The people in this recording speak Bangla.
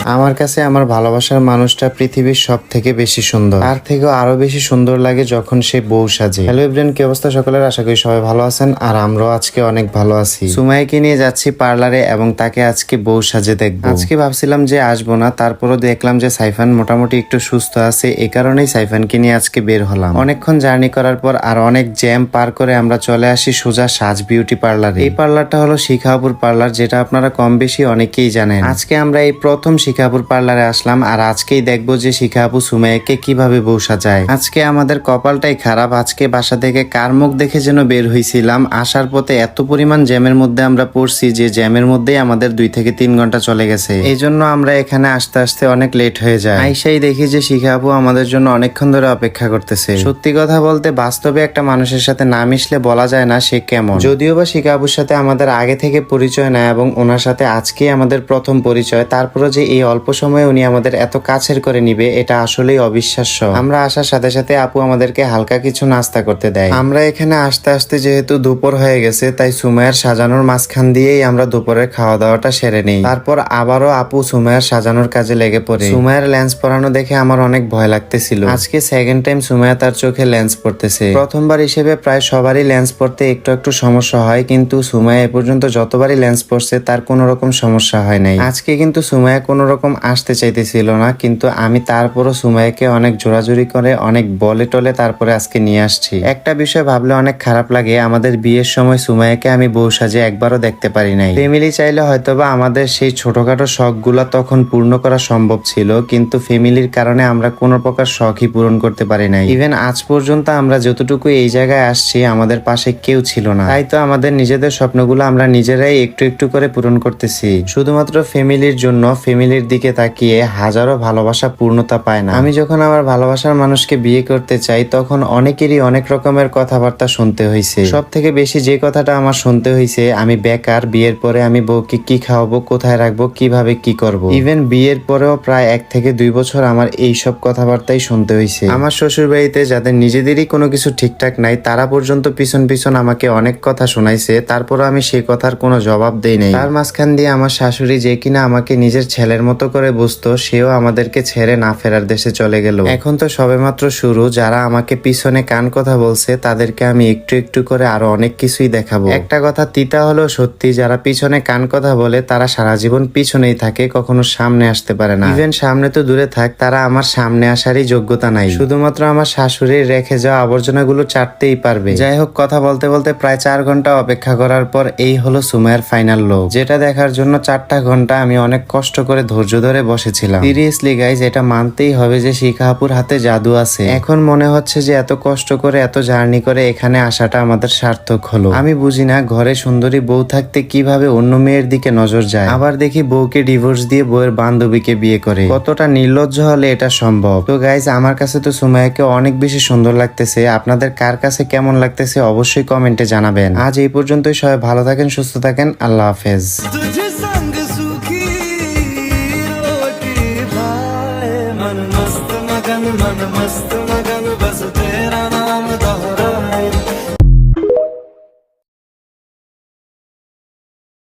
আমার কাছে আমার ভালোবাসার মানুষটা পৃথিবীর সব থেকে বেশি সুন্দর, তার থেকেও আরো বেশি সুন্দর লাগে যখন সে বউ সাজে। হ্যালো এভরিওয়ান, কি অবস্থা সকলের? আশা করি সবাই ভালো আছেন, আর আমরাও আজকে অনেক ভালো আছি। সুমাইয়াকে নিয়ে যাচ্ছি পার্লারে এবং তাকে আজকে বউ সাজে দেখবো। আজকে ভাবছিলাম যে আসবো না, তারপরও দেখলাম যে সাইফান মোটামুটি একটু সুস্থ আছে, এই কারণেই সাইফানকে নিয়ে আজকে বের হলাম। অনেকক্ষণ জার্নি করার পর আর অনেক জ্যাম পার করে আমরা চলে আসি সোজা সাজ বিউটি পার্লারে। এই পার্লারটা হলো শিখাপুর পার্লার, যেটা আপনারা কম বেশি অনেকেই জানেন। আজকে আমরা এই প্রথম শিখাপুর পার্লারে আসলাম, আর আজকেই দেখবো যে শিখাপু সুমাইয়াকে কিভাবে বউ সাজায়। আজকে আমাদের কপালটাই খারাপ, আজকে বাসা থেকে কার মুখ দেখে যেন বের হয়েছিলাম। আসার পথে এত পরিমাণ জ্যামের মধ্যে আমরা পড়ছি যে জ্যামের মধ্যেই আমাদের 2 থেকে 3 ঘন্টা চলে গেছে। এই জন্য আমরা এখানে আসতে আসতে অনেক লেট হয়ে যায়। আইসাই দেখি যে শিখাপু আমাদের জন্য অনেকক্ষণ ধরে অপেক্ষা করতেছে। সত্যি কথা বলতে বাস্তবে একটা মানুষের সাথে না মিশলে বলা যায় না সে কেমন। যদিও বা শিখাপুর সাথে আমাদের আগে থেকে পরিচয় না এবং ওনার সাথে আজকেই আমাদের প্রথম পরিচয়, তারপরে যে এই অল্প সময়ে উনি আমাদের এত কাছের করে নিবে এটা আসলেই অবিশ্বাস্য। আমরা আসার সাথে সাথে আপু আমাদেরকে হালকা কিছু নাস্তা করতে দেয়। আমরা এখানে আসতে আসতে যেহেতু দুপুর হয়ে গেছে, তাই সুমাইয়ার সাজানোর মাঝখান দিয়েই আমরা দুপুরের খাওয়া দাওয়াটা সেরে নেই। তারপর আবারও আপু সুমাইয়ার সাজানোর কাজে লেগে পড়ে। সুমাইয়ার লেন্স পরানো দেখে আমার অনেক ভয় লাগতেছিল। আজকে সেকেন্ড টাইম সুমাইয়া তার চোখে লেন্স পড়তেছে। প্রথমবার হিসেবে প্রায় সবারই লেন্স পড়তে একটু একটু সমস্যা হয়, কিন্তু সুমাইয়া এ পর্যন্ত যতবারই লেন্স পড়ছে তার কোনো রকম সমস্যা হয় নাই। আজকে কিন্তু সুমাইয়া কোনো রকম আসতে চাইতেছিল না, কিন্তু আমি তারপরও সুমাইয়াকে অনেক জোরাজুরি করে অনেক বলে টলে তারপরে আজকে নিয়ে আসছি। একটা বিষয় ভাবলে অনেক খারাপ লাগে, আমাদের বিয়ের সময় সুমাইয়াকে আমি বউ সাজে একবারও দেখতে পারি নাই। ফ্যামিলি চাইলে হয়তোবা আমাদের সেই ছোটখাটো শখ গুলা তখন পূর্ণ করা সম্ভব ছিল, কিন্তু ফ্যামিলির কারণে আমরা কোনো প্রকার শখই পূরণ করতে পারি নাই। ইভেন আজ পর্যন্ত আমরা যতটুকু এই জায়গায় আসছি আমাদের পাশে কেউ ছিল না, তাই তো আমাদের নিজেদের স্বপ্নগুলো আমরা নিজেরাই একটু একটু করে পূরণ করতেছি শুধুমাত্র ফ্যামিলির জন্য। ফ্যামিলির দিকে তাকিয়ে হাজারো ভালোবাসা পূর্ণতা পায় না। আমি যখন আমার ভালোবাসার মানুষকে বিয়ে করতে চাই তখন অনেকেরই অনেক রকমের কথাবার্তা শুনতে হয়েছে। সব থেকে বেশি যে কথাটা আমার শুনতে হয়েছে, আমি বেকার, বিয়ের পরে আমি বউকে কি খাওয়াবো, কোথায় রাখবো, কিভাবে কি করব। ইভেন বিয়ের পরেও প্রায় 1 থেকে 2 বছর আমার এই সব কথাবার্তাই শুনতে হয়েছে। আমার শ্বশুর বাড়িতে যাদের নিজেদেরই কোনো কিছু ঠিকঠাক নাই, তারা পর্যন্ত পিছন পিছন আমাকে অনেক কথা শোনাইছে, তারপরও আমি সেই কথার কোনো জবাব দেই নাই। তার মাঝখান দিয়ে আমার শাশুড়ি, যে কিনা আমাকে নিজের ছেলের মতো করে বুঝতো, সেও আমাদেরকে ছেড়ে না ফেরার দেশে চলে গেল। এখন তো সবেমাত্র শুরু, যারা আমাকে পিছনে কান কথা বলছে তাদেরকে আমি একটু একটু করে আরো অনেক কিছুই দেখাবো। একটা কথা তিতা হলেও সত্যি, যারা পিছনে কান কথা বলে তারা সারা জীবন পিছনেই থাকে, কখনো সামনে আসতে পারে না। ইভেন সামনে তো দূরে থাক, তারা আমার সামনে আসারই যোগ্যতা নাই। শুধুমাত্র আমার শাশুড়ির রেখে যাওয়া আবর্জনাগুলো চাটতেই পারবে। যাই হোক, কথা বলতে বলতে প্রায় 4 ঘন্টা অপেক্ষা করার পর এই হলো সুমাইয়ার ফাইনাল লুক, যেটা দেখার জন্য 4টা ঘন্টা আমি অনেক কষ্ট করে ধৈর্য ধরে বসেছিলাম। সিরিয়াসলি গাইজ, এটা মানতেই হবে যে শিখাপুর হাতে জাদু আছে। এখন মনে হচ্ছে যে এত কষ্ট করে এত জার্নি করে এখানে আসাটা আমাদের সার্থক হলো। আমি বুঝি না ঘরে সুন্দরী বউ থাকতে কিভাবে অন্য মেয়ের দিকে নজর যায়। আবার দেখি বউকে ডিভোর্স দিয়ে বউয়ের বান্ধবীকে বিয়ে করে। কতটা নির্লজ্জ হলে এটা সম্ভব? তো গাইজ, আমার কাছে তো সুমাইয়াকে অনেক বেশি সুন্দর লাগতেছে। আপনাদের কার কাছে কেমন লাগতেছে অবশ্যই কমেন্টে জানাবেন। আজ এই পর্যন্তই, সবাই ভালো থাকেন, সুস্থ থাকেন, আল্লাহ হাফেজ। मन मस्त